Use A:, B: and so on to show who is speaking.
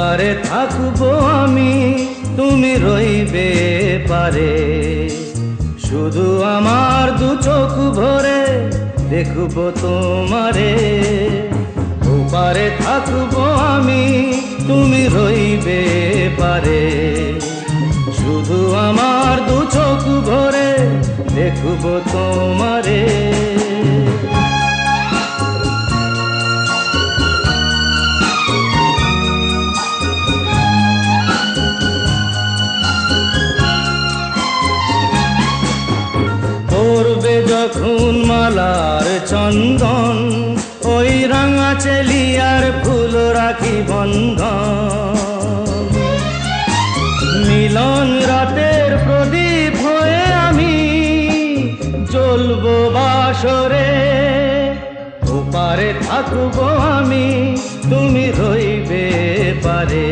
A: ওপারে থাকবো আমি, তুমি রইবে পারে। শুধু আমার দু চোখ ভরে দেখবো তোমারে। ওপারে থাকবো আমি, তুমি রইবে পারে। শুধু আমার দু চোখ ভরে দেখবো তোমারে। পড়বে যখন মালার চন্দন, ওই রাঙা চেলিয়ার ফুল রাখি বন্ধন। মিলন রাতের প্রদীপ হয়ে আমি জ্বলবো বাসরে। ওপারে থাকবো আমি, তুমি রইবে পারে।